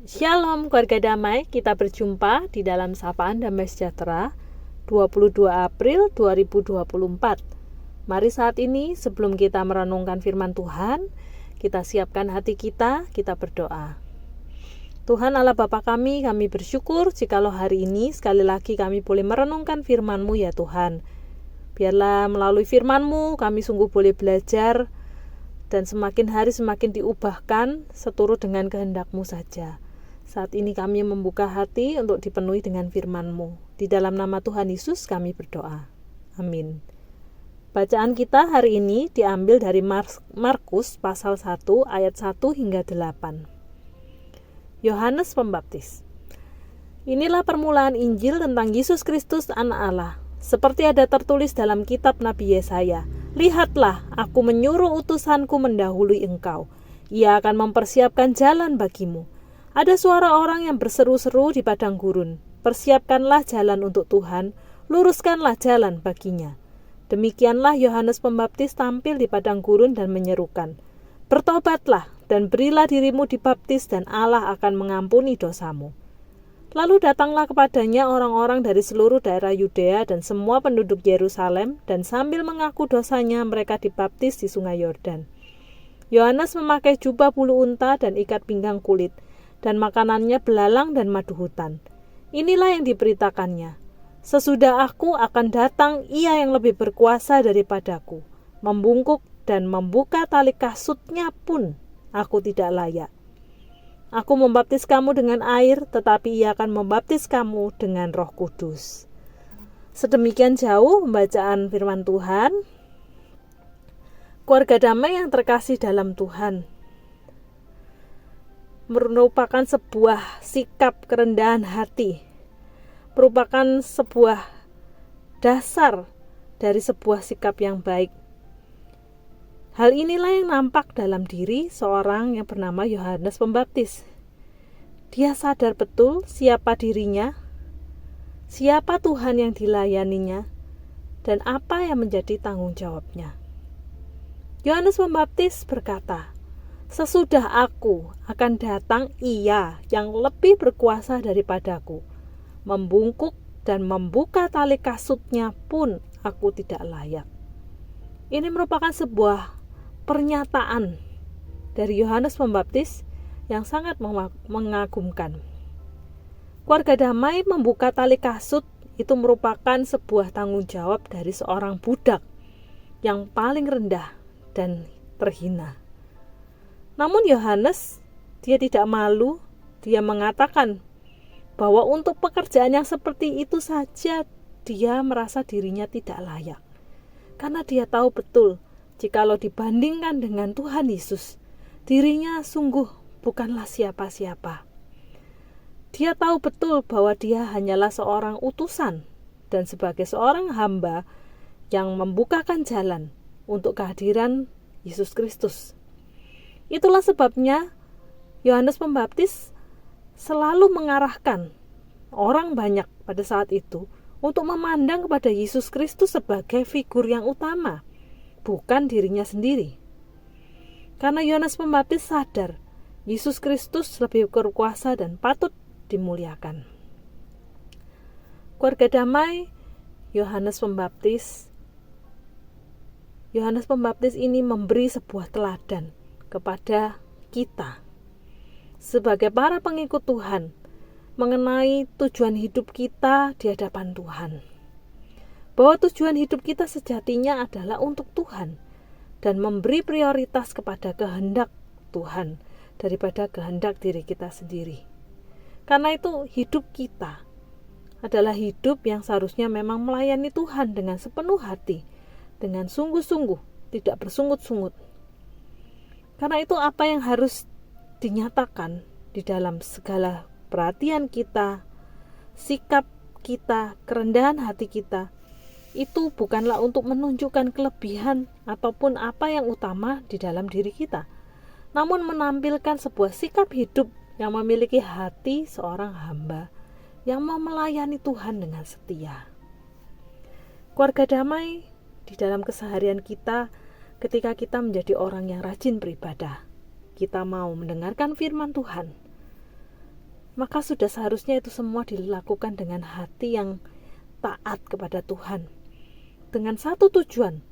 Shalom keluarga damai, kita berjumpa di dalam Sapaan Damai Sejahtera 22 April 2024. Mari saat ini sebelum kita merenungkan firman Tuhan, kita siapkan hati kita berdoa. Tuhan Allah Bapa kami bersyukur jikalau hari ini sekali lagi kami boleh merenungkan firman-Mu ya Tuhan. Biarlah melalui firman-Mu kami sungguh boleh belajar dan semakin hari semakin diubahkan seturut dengan kehendak-Mu saja. Saat ini kami membuka hati untuk dipenuhi dengan firman-Mu. Di dalam nama Tuhan Yesus kami berdoa. Amin. Bacaan kita hari ini diambil dari Markus pasal 1 ayat 1 hingga 8. Yohanes Pembaptis. Inilah permulaan Injil tentang Yesus Kristus Anak Allah. Seperti ada tertulis dalam kitab Nabi Yesaya. Lihatlah, aku menyuruh utusanku mendahului engkau. Ia akan mempersiapkan jalan bagimu. Ada suara orang yang berseru-seru di padang gurun. Persiapkanlah jalan untuk Tuhan, luruskanlah jalan baginya. Demikianlah Yohanes Pembaptis tampil di padang gurun dan menyerukan, bertobatlah dan berilah dirimu dibaptis dan Allah akan mengampuni dosamu. Lalu datanglah kepadanya orang-orang dari seluruh daerah Yudea dan semua penduduk Yerusalem, dan sambil mengaku dosanya mereka dibaptis di sungai Yordan. Yohanes memakai jubah bulu unta dan ikat pinggang kulit, dan makanannya belalang dan madu hutan. Inilah yang diberitakannya. Sesudah aku akan datang ia yang lebih berkuasa daripadaku. Membungkuk dan membuka tali kasutnya pun aku tidak layak. Aku membaptis kamu dengan air, tetapi ia akan membaptis kamu dengan Roh Kudus. Sedemikian jauh pembacaan firman Tuhan. Keluarga damai yang terkasih dalam Tuhan, merupakan sebuah sikap kerendahan hati, merupakan sebuah dasar dari sebuah sikap yang baik. Hal inilah yang nampak dalam diri seorang yang bernama Yohanes Pembaptis. Dia sadar betul siapa dirinya, siapa Tuhan yang dilayaninya, dan apa yang menjadi tanggung jawabnya. Yohanes Pembaptis berkata, sesudah aku akan datang ia yang lebih berkuasa daripadaku. Membungkuk dan membuka tali kasutnya pun aku tidak layak. Ini merupakan sebuah pernyataan dari Yohanes Pembaptis yang sangat mengagumkan. Keluarga damai membuka tali kasut itu merupakan sebuah tanggung jawab dari seorang budak yang paling rendah dan terhina. Namun Yohanes, dia tidak malu, dia mengatakan bahwa untuk pekerjaan yang seperti itu saja dia merasa dirinya tidak layak. Karena dia tahu betul, jikalau dibandingkan dengan Tuhan Yesus, dirinya sungguh bukanlah siapa-siapa. Dia tahu betul bahwa dia hanyalah seorang utusan dan sebagai seorang hamba yang membukakan jalan untuk kehadiran Yesus Kristus. Itulah sebabnya Yohanes Pembaptis selalu mengarahkan orang banyak pada saat itu untuk memandang kepada Yesus Kristus sebagai figur yang utama, bukan dirinya sendiri. Karena Yohanes Pembaptis sadar Yesus Kristus lebih berkuasa dan patut dimuliakan. Keluarga damai, Yohanes Pembaptis ini memberi sebuah teladan kepada kita sebagai para pengikut Tuhan mengenai tujuan hidup kita di hadapan Tuhan. Bahwa tujuan hidup kita sejatinya adalah untuk Tuhan dan memberi prioritas kepada kehendak Tuhan daripada kehendak diri kita sendiri. Karena itu hidup kita adalah hidup yang seharusnya memang melayani Tuhan dengan sepenuh hati, dengan sungguh-sungguh, tidak bersungut-sungut. Karena itu apa yang harus dinyatakan di dalam segala perhatian kita, sikap kita, kerendahan hati kita, itu bukanlah untuk menunjukkan kelebihan ataupun apa yang utama di dalam diri kita, namun menampilkan sebuah sikap hidup yang memiliki hati seorang hamba yang mau melayani Tuhan dengan setia. Keluarga damai, di dalam keseharian kita, ketika kita menjadi orang yang rajin beribadah, kita mau mendengarkan firman Tuhan, maka sudah seharusnya itu semua dilakukan dengan hati yang taat kepada Tuhan, dengan satu tujuan,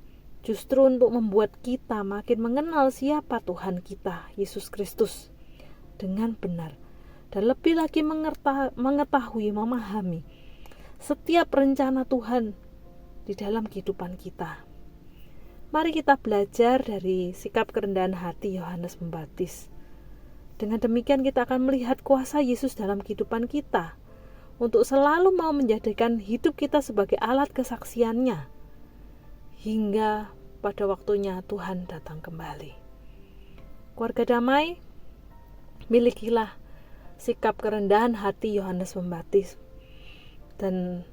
justru untuk membuat kita makin mengenal siapa Tuhan kita, Yesus Kristus, dengan benar, dan lebih lagi mengetahui, memahami setiap rencana Tuhan di dalam kehidupan kita. Mari kita belajar dari sikap kerendahan hati Yohanes Pembaptis. Dengan demikian kita akan melihat kuasa Yesus dalam kehidupan kita, untuk selalu mau menjadikan hidup kita sebagai alat kesaksiannya, hingga pada waktunya Tuhan datang kembali. Keluarga damai, milikilah sikap kerendahan hati Yohanes Pembaptis, dan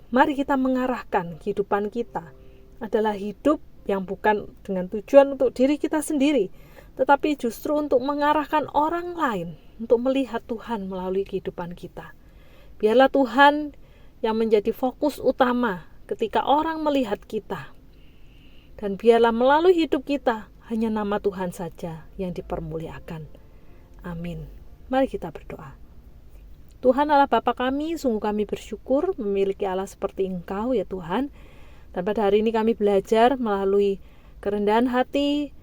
mari kita mengarahkan kehidupan kita adalah hidup yang bukan dengan tujuan untuk diri kita sendiri, tetapi justru untuk mengarahkan orang lain untuk melihat Tuhan melalui kehidupan kita. Biarlah Tuhan yang menjadi fokus utama ketika orang melihat kita, dan biarlah melalui hidup kita hanya nama Tuhan saja yang dipermuliakan. Amin. Mari kita berdoa. Tuhan Allah Bapa kami, sungguh kami bersyukur memiliki Allah seperti Engkau ya Tuhan. Dan pada hari ini kami belajar melalui kerendahan hati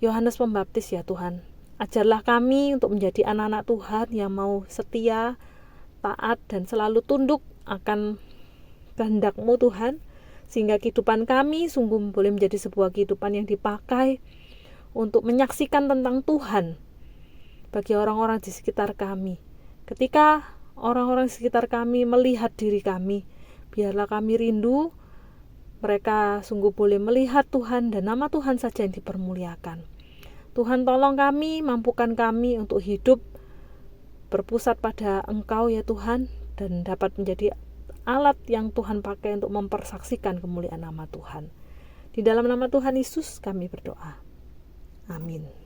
Yohanes Pembaptis ya Tuhan. Ajarlah kami untuk menjadi anak-anak Tuhan yang mau setia, taat, dan selalu tunduk akan kehendak-Mu Tuhan, sehingga kehidupan kami sungguh boleh menjadi sebuah kehidupan yang dipakai untuk menyaksikan tentang Tuhan bagi orang-orang di sekitar kami. Ketika orang-orang di sekitar kami melihat diri kami, biarlah kami rindu mereka sungguh boleh melihat Tuhan dan nama Tuhan saja yang dipermuliakan. Tuhan tolong kami, mampukan kami untuk hidup berpusat pada Engkau ya Tuhan, dan dapat menjadi alat yang Tuhan pakai untuk mempersaksikan kemuliaan nama Tuhan. Di dalam nama Tuhan Yesus kami berdoa. Amin.